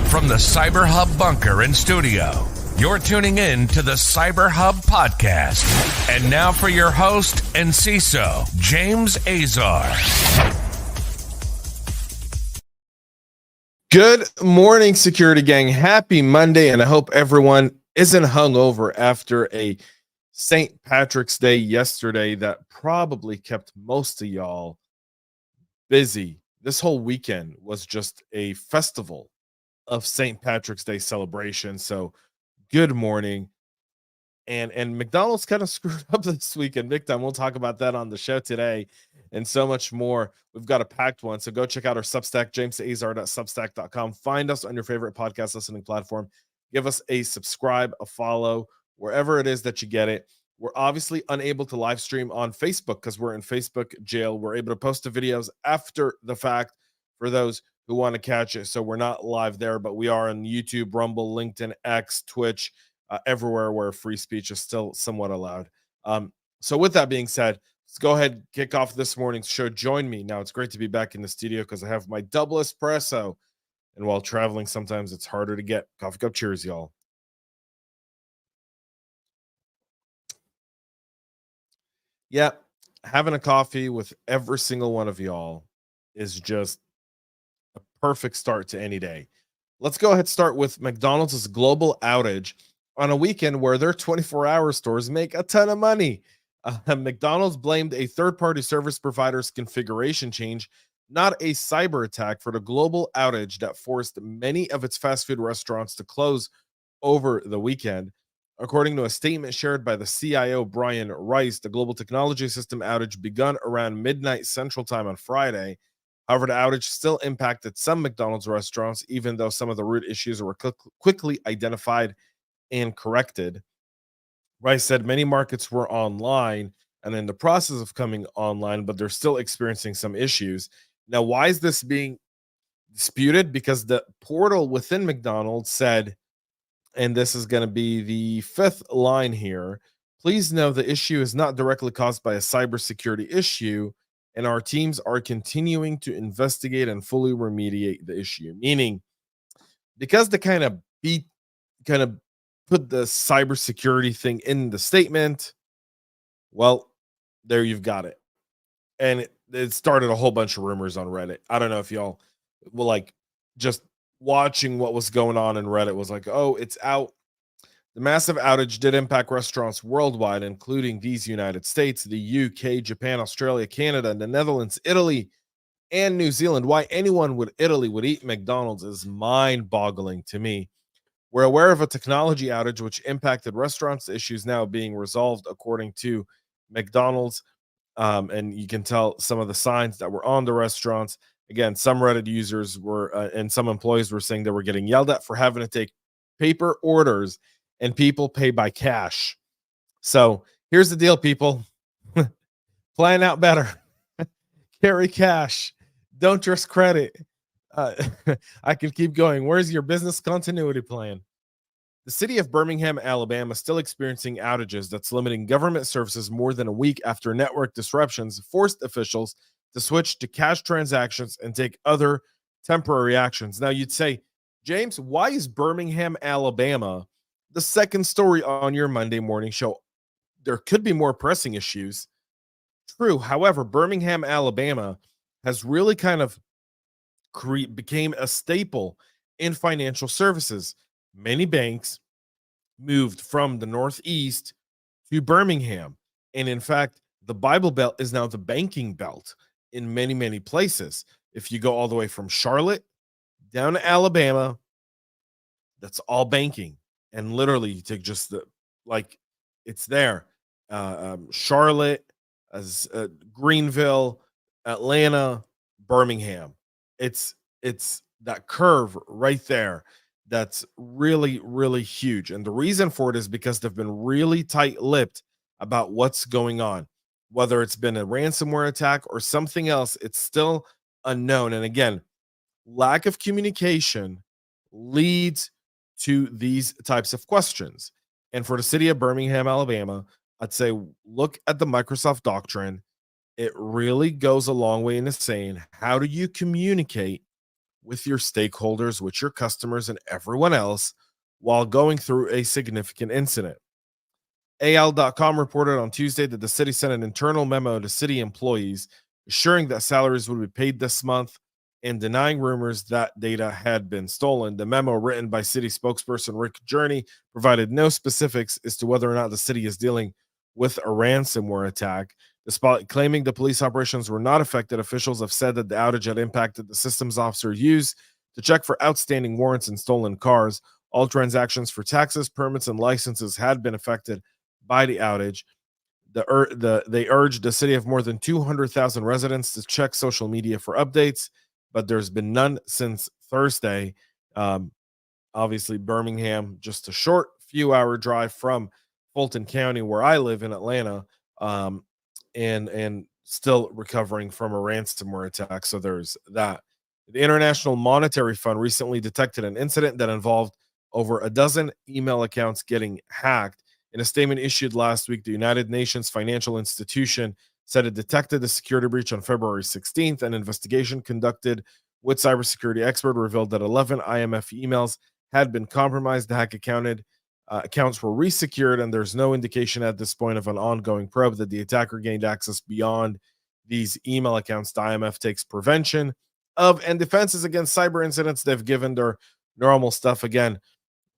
From the CyberHub bunker and studio, you're tuning in to the CyberHub Podcast. And now for your host and CISO, James Azar. Good morning, security gang. Happy Monday, and I hope everyone isn't hungover after a St. Patrick's Day yesterday that probably kept most of y'all busy. This whole weekend was just a festival of St. Patrick's Day celebration. So good morning. And McDonald's kind of screwed up this weekend big time. We'll talk about that on the show today and so much more. We've got a packed one. So go check out our Substack, jamesazar.substack.com. Find us on your favorite podcast listening platform. Give us a subscribe, a follow, wherever it is that you get it. We're obviously unable to live stream on Facebook because we're in Facebook jail. We're able to post the videos after the fact for those who want to catch it. So we're not live there, but we are on YouTube, Rumble, LinkedIn, X, Twitch, everywhere where free speech is still somewhat allowed. So with that being said, let's go ahead and kick off this morning's show. Join me. Now, it's great to be back in the studio because I have my double espresso. And while traveling, sometimes it's harder to get. Coffee cup cheers, y'all. Yeah, having a coffee with every single one of y'all is just a perfect start to any day. Let's go ahead and start with McDonald's global outage on a weekend where their 24-hour stores make a ton of money. McDonald's blamed a third-party service provider's configuration change, not a cyber attack, for the global outage that forced many of its fast food restaurants to close over the weekend. According to a statement shared by the CIO, Brian Rice, the global technology system outage begun around midnight Central Time on Friday. However, the outage still impacted some McDonald's restaurants, even though some of the root issues were quickly identified and corrected. Rice said many markets were online and in the process of coming online, but they're still experiencing some issues. Now, why is this being disputed? Because the portal within McDonald's said, and this is going to be the fifth line here, please know the issue is not directly caused by a cybersecurity issue, and our teams are continuing to investigate and fully remediate the issue. Meaning, because they kind of put the cybersecurity thing in the statement, well, there you've got it. And it started a whole bunch of rumors on Reddit. I don't know if y'all will like just watching what was going on in Reddit was like, oh, it's out. The massive outage did impact restaurants worldwide, including these United States, the UK, Japan, Australia, Canada, the Netherlands, Italy, and New Zealand. Why anyone would Italy would eat McDonald's is mind-boggling to me. We're aware of a technology outage which impacted restaurants. The issue is now being resolved, according to McDonald's. And you can tell some of the signs that were on the restaurants. Again, some Reddit users were and some employees were saying they were getting yelled at for having to take paper orders and people pay by cash. So here's the deal, people. Plan out better. Carry cash. Don't trust credit. I can keep going. Where's your business continuity plan? The city of Birmingham, Alabama, is still experiencing outages that's limiting government services more than a week after network disruptions forced officials to switch to cash transactions and take other temporary actions. Now, you'd say, James, why is Birmingham, Alabama the second story on your Monday morning show? There could be more pressing issues. True. However, Birmingham, Alabama has really kind of became a staple in financial services. Many banks moved from the Northeast to Birmingham. And in fact, the Bible Belt is now the banking belt in many, many places. If you go all the way from Charlotte down to Alabama, that's all banking. And literally you take just it's there. Charlotte, Greenville, Atlanta, Birmingham. It's that curve right there. That's really, really huge. And the reason for it is because they've been really tight-lipped about what's going on. Whether it's been a ransomware attack or something else, it's still unknown. And again, lack of communication leads to these types of questions. And for the city of Birmingham, Alabama, I'd say look at the Microsoft doctrine. It really goes a long way into saying, how do you communicate with your stakeholders, with your customers, and everyone else while going through a significant incident. AL.com reported on Tuesday that the city sent an internal memo to city employees assuring that salaries would be paid this month and denying rumors that data had been stolen. The memo, written by city spokesperson Rick Journey, provided no specifics as to whether or not the city is dealing with a ransomware attack. Despite claiming the police operations were not affected, officials have said that the outage had impacted the systems officer used to check for outstanding warrants and stolen cars. All transactions for taxes, permits, and licenses had been affected by the outage. They urged the city of more than 200,000 residents to check social media for updates, but there's been none since Thursday. Obviously, Birmingham, just a short few-hour drive from Fulton County, where I live in Atlanta, and still recovering from a ransomware attack. So there's that. The International Monetary Fund recently detected an incident that involved over a dozen email accounts getting hacked. In a statement issued last week, the United Nations financial institution said it detected the security breach on February 16th. An investigation conducted with cybersecurity expert revealed that 11 IMF emails had been compromised. The hack accounts were resecured, and there's no indication at this point of an ongoing probe that the attacker gained access beyond these email accounts. The IMF takes prevention of and defenses against cyber incidents. They've given their normal stuff. Again,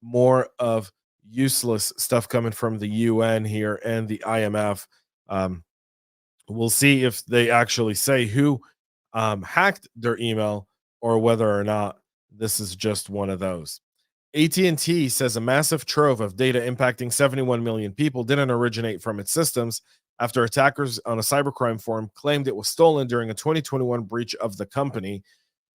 more of useless stuff coming from the UN here and the IMF. We'll see if they actually say who hacked their email or whether or not this is just one of those. AT&T says a massive trove of data impacting 71 million people didn't originate from its systems after attackers on a cybercrime forum claimed it was stolen during a 2021 breach of the company.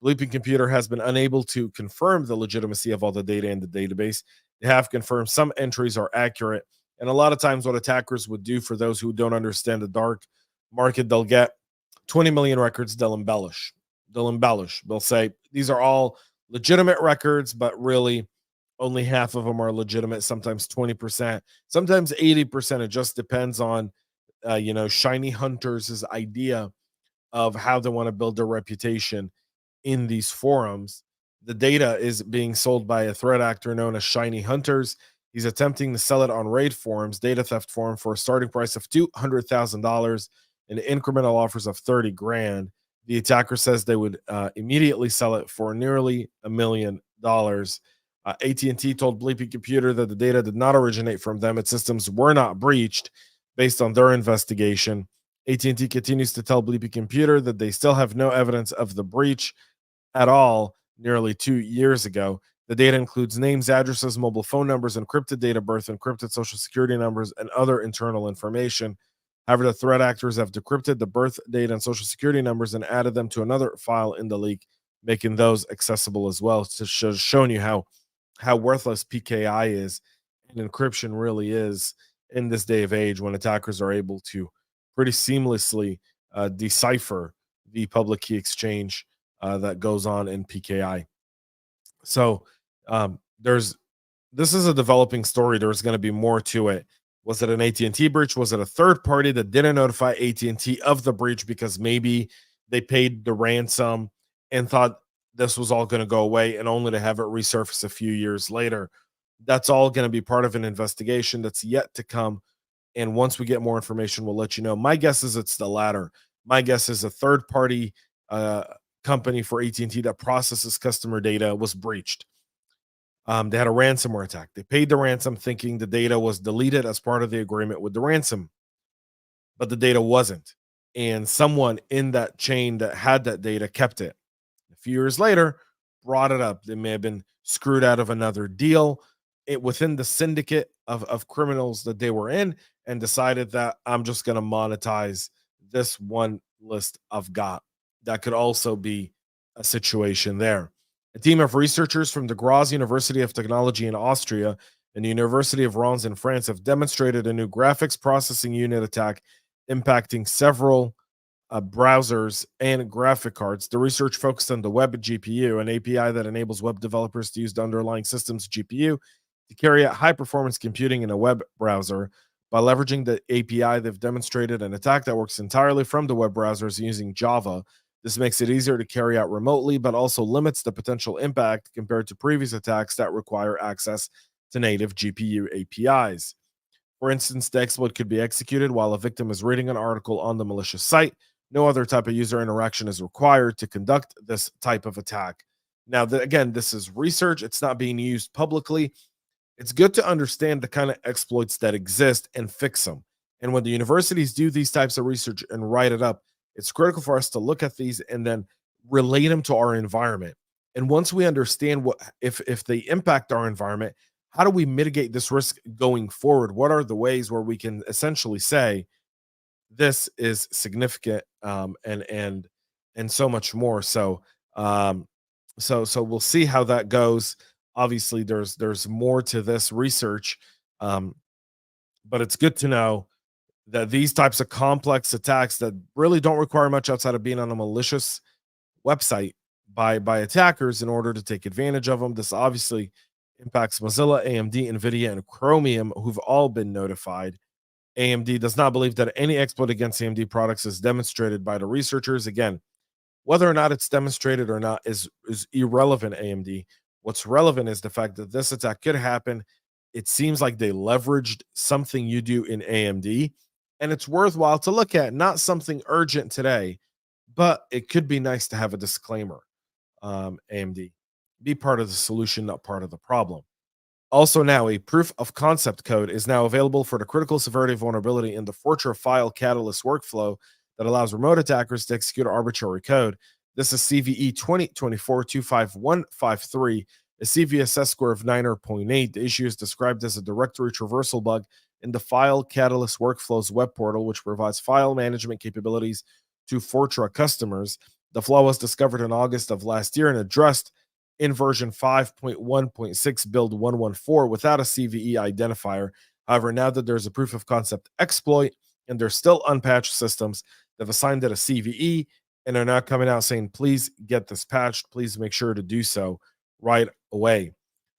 Bleeping Computer has been unable to confirm the legitimacy of all the data in the database. They have confirmed some entries are accurate, and a lot of times what attackers would do, for those who don't understand the dark market, they'll get 20 million records, they'll embellish. They'll say these are all legitimate records, but really only half of them are legitimate, sometimes 20%, sometimes 80%. It just depends on shiny hunters' idea of how they want to build their reputation in these forums. The data is being sold by a threat actor known as Shiny Hunters. He's attempting to sell it on raid forums, data theft forum, for a starting price of $200,000 and incremental offers of $30,000. The attacker says they would immediately sell it for nearly $1 million. AT&T told Bleeping Computer that the data did not originate from them. Its systems were not breached based on their investigation. AT&T continues to tell Bleeping Computer that they still have no evidence of the breach at all. Nearly 2 years ago, the data includes names, addresses, mobile phone numbers, encrypted date of birth, encrypted social security numbers, and other internal information. However, the threat actors have decrypted the birth data and social security numbers and added them to another file in the leak, making those accessible as well. To showing you how worthless PKI is and encryption really is in this day of age, when attackers are able to pretty seamlessly decipher the public key exchange that goes on in PKI. So this is a developing story. There's going to be more to it. Was it an AT&T breach? Was it a third party that didn't notify AT&T of the breach because maybe they paid the ransom and thought this was all going to go away, and only to have it resurface a few years later? That's all going to be part of an investigation that's yet to come. And once we get more information, we'll let you know. My guess is it's the latter. My guess is a third party company for AT&T that processes customer data was breached. They had a ransomware attack. They paid the ransom thinking the data was deleted as part of the agreement with the ransom, but the data wasn't. And someone in that chain that had that data kept it. A few years later, brought it up. They may have been screwed out of another deal within the syndicate of criminals that they were in, and decided that I'm just going to monetize this one list I've got. That could also be a situation there. A team of researchers from the Graz University of Technology in Austria and the University of Reims in France have demonstrated a new graphics processing unit attack impacting several browsers and graphic cards. The research focused on the web GPU, an API that enables web developers to use the underlying system's GPU to carry out high-performance computing in a web browser. By leveraging the API, they've demonstrated an attack that works entirely from the web browsers using Java. This makes it easier to carry out remotely, but also limits the potential impact compared to previous attacks that require access to native GPU APIs. For instance, the exploit could be executed while a victim is reading an article on the malicious site. No other type of user interaction is required to conduct this type of attack. Now, again, this is research. It's not being used publicly. It's good to understand the kind of exploits that exist and fix them. And when the universities do these types of research and write it up, it's critical for us to look at these and then relate them to our environment. And once we understand what if they impact our environment, how do we mitigate this risk going forward? What are the ways where we can essentially say this is significant, and so much more. So we'll see how that goes. Obviously, there's more to this research, but it's good to know that these types of complex attacks that really don't require much outside of being on a malicious website by attackers in order to take advantage of them. This obviously impacts Mozilla, AMD, NVIDIA, and Chromium, who've all been notified. AMD does not believe that any exploit against AMD products is demonstrated by the researchers. Again, whether or not it's demonstrated or not is irrelevant, AMD. What's relevant is the fact that this attack could happen. It seems like they leveraged something you do in AMD, and it's worthwhile to look at. Not something urgent today, but it could be nice to have a disclaimer. AMD, be part of the solution, not part of the problem. Also now, a proof of concept code is now available for the critical severity vulnerability in the Fortra file catalyst workflow that allows remote attackers to execute arbitrary code. This is CVE 2024-25153, a CVSS score of 9.8. The issue is described as a directory traversal bug in the file catalyst workflows web portal, which provides file management capabilities to Fortra customers. The flaw was discovered in August of last year and addressed in version 5.1.6 build 114 without a CVE identifier. However, now that there's a proof of concept exploit and there's still unpatched systems, they've assigned it a CVE and are now coming out saying, please get this patched. Please make sure to do so right away.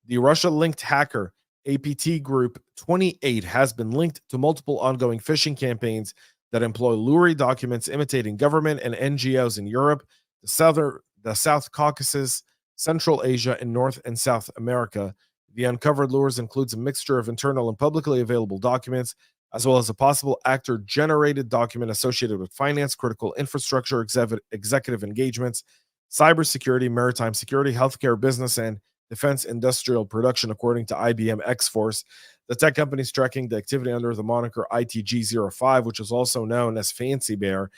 The Russia-linked hacker APT Group 28 has been linked to multiple ongoing phishing campaigns that employ lurid documents imitating government and NGOs in Europe, the South Caucasus, Central Asia, and North and South America. The uncovered lures includes a mixture of internal and publicly available documents, as well as a possible actor-generated document associated with finance, critical infrastructure, executive engagements, cybersecurity, maritime security, healthcare, business, and defense industrial production, according to IBM X-Force. The tech company is tracking the activity under the moniker ITG05, which is also known as Fancy Bear.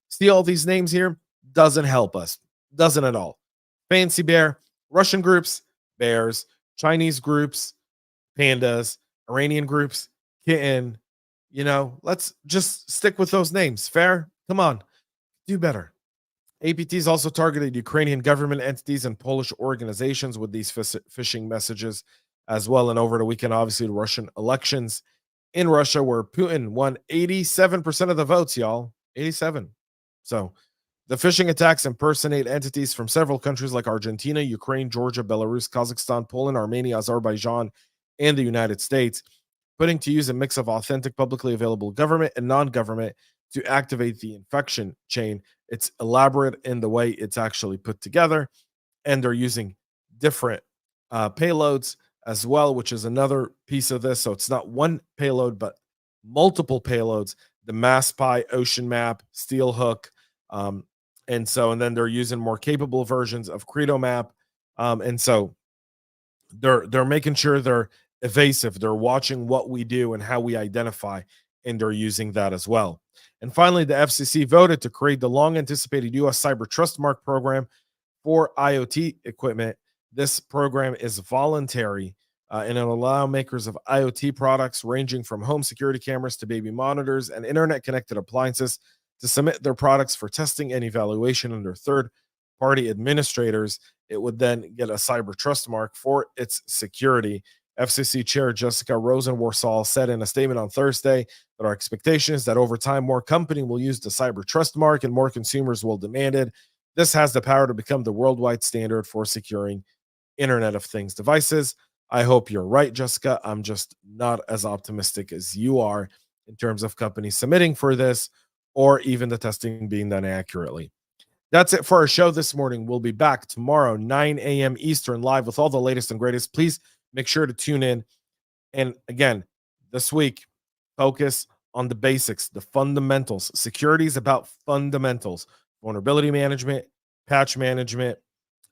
See all these names here? Doesn't help us. Doesn't at all. Fancy Bear, Russian groups, bears, Chinese groups, pandas, Iranian groups, kitten. Let's just stick with those names. Fair? Come on. Do better. APT's also targeted Ukrainian government entities and Polish organizations with these phishing messages as well. And over the weekend, obviously, the Russian elections in Russia, where Putin won 87% of the votes, y'all. 87. So the phishing attacks impersonate entities from several countries like Argentina, Ukraine, Georgia, Belarus, Kazakhstan, Poland, Armenia, Azerbaijan, and the United States, putting to use a mix of authentic, publicly available government and non-government to activate the infection chain. It's elaborate in the way it's actually put together, and they're using different payloads as well, which is another piece of this. So it's not one payload, but multiple payloads. The MassPy, Ocean Map, Steel Hook, and then they're using more capable versions of Credo Map, and so they're making sure they're evasive. They're watching what we do and how we identify, and they're using that as well. And finally, the FCC voted to create the long-anticipated U.S. Cyber Trust Mark program for IoT equipment. This program is voluntary, and it'll allow makers of IoT products ranging from home security cameras to baby monitors and internet-connected appliances to submit their products for testing and evaluation under third-party administrators. It would then get a Cyber Trust Mark for its security. FCC Chair Jessica Rosenworcel said in a statement on Thursday that our expectation is that over time, more companies will use the Cyber Trust Mark and more consumers will demand it. This has the power to become the worldwide standard for securing Internet of Things devices. I hope you're right, Jessica. I'm just not as optimistic as you are in terms of companies submitting for this or even the testing being done accurately. That's it for our show this morning. We'll be back tomorrow, 9 a.m. Eastern, live with all the latest and greatest. Please make sure to tune in. And again, this week, focus on the basics, the fundamentals. Security is about fundamentals, vulnerability management, patch management,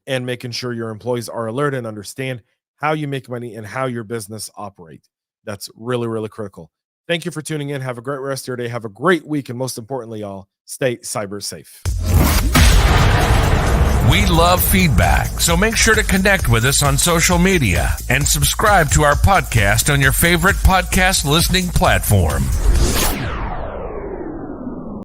and making sure your employees are alert and understand how you make money and how your business operates. That's really, really critical. Thank you for tuning in. Have a great rest of your day. Have a great week. And most importantly, y'all, stay cyber safe. We love feedback, so make sure to connect with us on social media and subscribe to our podcast on your favorite podcast listening platform.